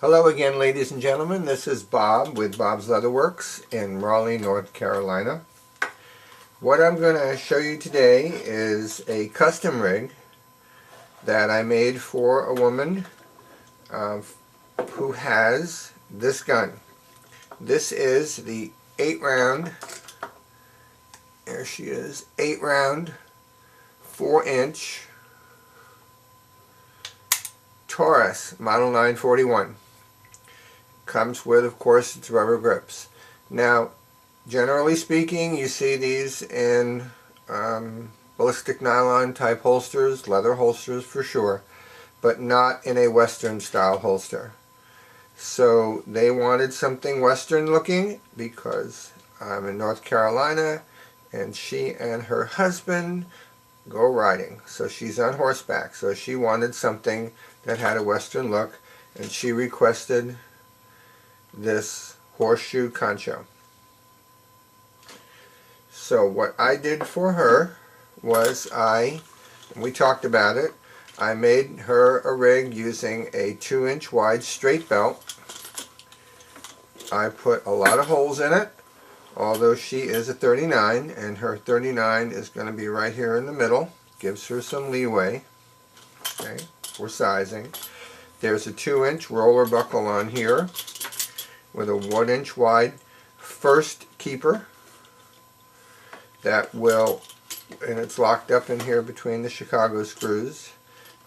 Hello again, ladies and gentlemen. This is Bob with Bob's Leatherworks in Raleigh, North Carolina. What I'm going to show you today is a custom rig that I made for a woman who has this gun. This is the 8-round, there she is, 8-round, 4-inch Taurus Model 941. Comes with, of course, its rubber grips. Now, generally speaking, you see these in ballistic nylon type holsters, leather holsters for sure, but not in a Western style holster. So they wanted something Western looking because I'm in North Carolina and she and her husband go riding. So she's on horseback. So she wanted something that had a Western look, and she requested this horseshoe concho. So what I did for her was we talked about it, I made her a rig using a 2-inch wide straight belt. I put a lot of holes in it, although she is a 39 and her 39 is going to be right here in the middle. Gives her some leeway, okay, for sizing. There's a 2-inch roller buckle on here with a 1-inch wide first keeper that will, and it's locked up in here between the Chicago screws,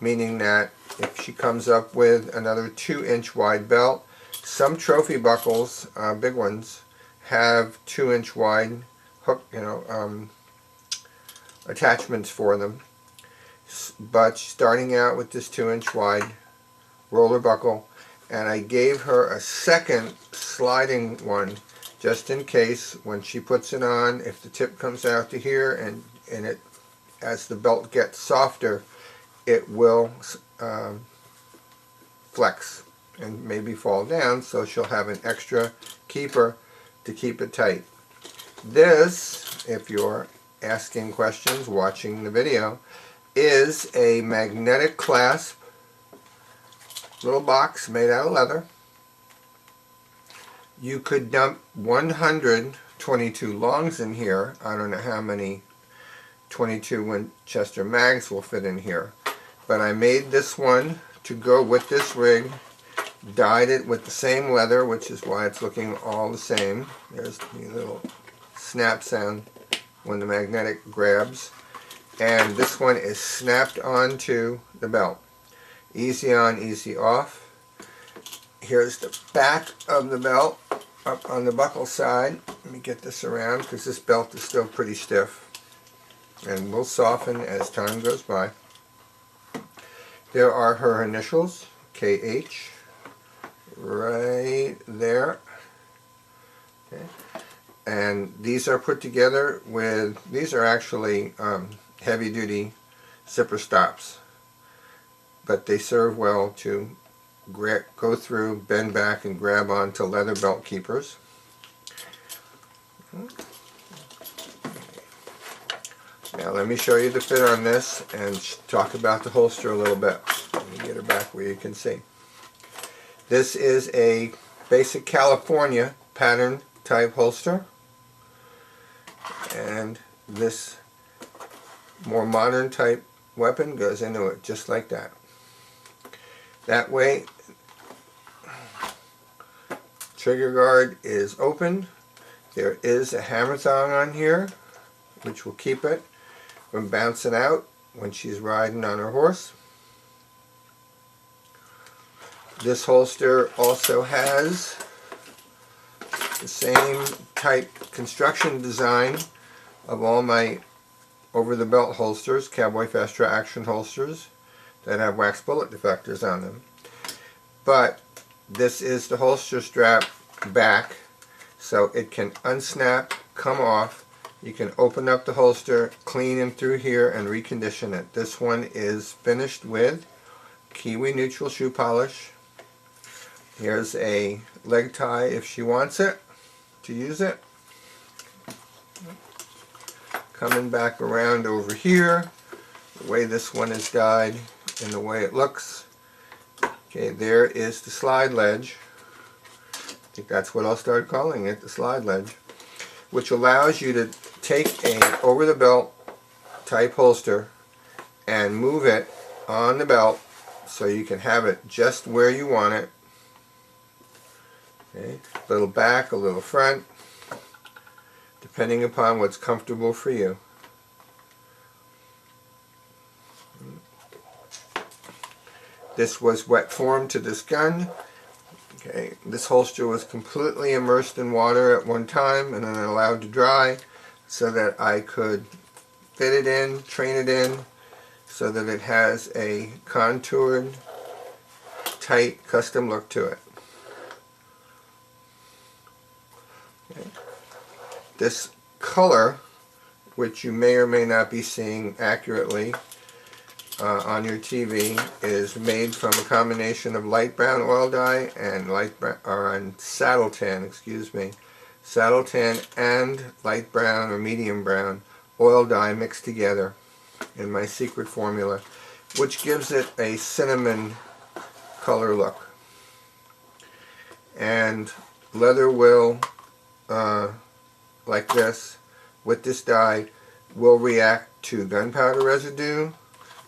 meaning that if she comes up with another 2-inch wide belt, some trophy buckles, big ones, have 2-inch wide hook, attachments for them. But starting out with this 2-inch wide roller buckle, and I gave her a second sliding one just in case when she puts it on, if the tip comes out to here and it, as the belt gets softer, it will flex and maybe fall down, so she'll have an extra keeper to keep it tight. This, if you're asking questions watching the video, is a magnetic clasp little box made out of leather. You could dump 122 longs in here. I don't know how many 22 Winchester mags will fit in here, but I made this one to go with this rig, dyed it with the same leather, which is why it's looking all the same. There's the little snap sound when the magnetic grabs, and this one is snapped onto the belt. Easy on, easy off. Here's the back of the belt up on the buckle side. Let me get this around because this belt is still pretty stiff and will soften as time goes by. There are her initials, KH, right there. Okay. And these are put together with, these are actually heavy duty zipper stops, but they serve well to go through, bend back, and grab onto leather belt keepers. Now let me show you the fit on this and talk about the holster a little bit. Let me get her back where you can see. This is a basic California pattern type holster, and this more modern type weapon goes into it just like that. That way, trigger guard is open. There is a hammer thong on here, which will keep it from bouncing out when she's riding on her horse. This holster also has the same type construction design of all my over-the-belt holsters, Cowboy Fast Draw Action holsters, that have wax bullet deflectors on them. But this is the holster strap back, so it can unsnap, come off. You can open up the holster, clean in through here, and recondition it. This one is finished with Kiwi neutral shoe polish. Here's a leg tie if she wants it, to use it. Coming back around over here, the way this one is dyed and the way it looks, Okay, there is the slide ledge. I think that's what I'll start calling it, the slide ledge, which allows you to take a over-the-belt type holster and move it on the belt so you can have it just where you want it. Okay, a little back, a little front, depending upon what's comfortable for you. This was wet formed to this gun. Okay, this holster was completely immersed in water at one time and then allowed to dry so that I could fit it in, train it in, so that it has a contoured, tight, custom look to it. Okay. This color, which you may or may not be seeing accurately on your TV, is made from a combination of light brown oil dye and saddle tan, saddle tan and light brown or medium brown oil dye mixed together in my secret formula, which gives it a cinnamon color look. And leather will, like this, with this dye, will react to gunpowder residue,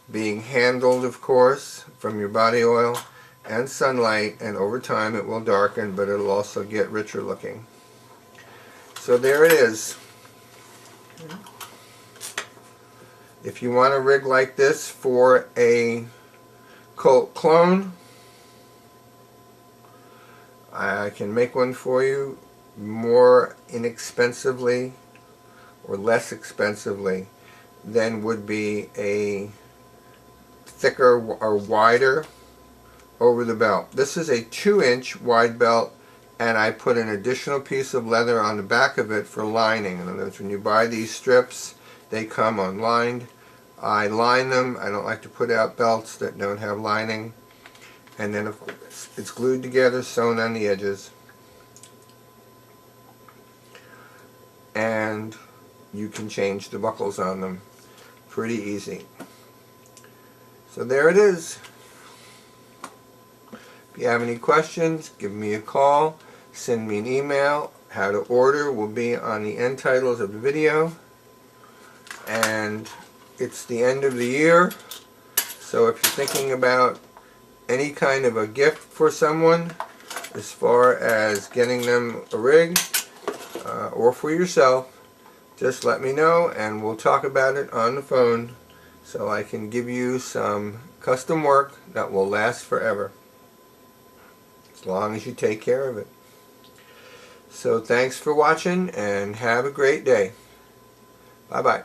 being handled, of course, from your body oil and sunlight, and over time it will darken, but it'll also get richer looking. So there it is. If you want a rig like this for a Colt clone, I can make one for you more inexpensively or less expensively than would be a thicker or wider over the belt. This is a 2-inch wide belt, and I put an additional piece of leather on the back of it for lining. In other words, when you buy these strips, they come unlined. I line them. I don't like to put out belts that don't have lining. And then of course it's glued together, sewn on the edges. And you can change the buckles on them pretty easy. So there it is. If you have any questions, give me a call, send me an email. How to order will be on the end titles of the video. And it's the end of the year, so if you're thinking about any kind of a gift for someone, as far as getting them a rig, or for yourself, just let me know and we'll talk about it on the phone so I can give you some custom work that will last forever, as long as you take care of it. So thanks for watching and have a great day. Bye bye.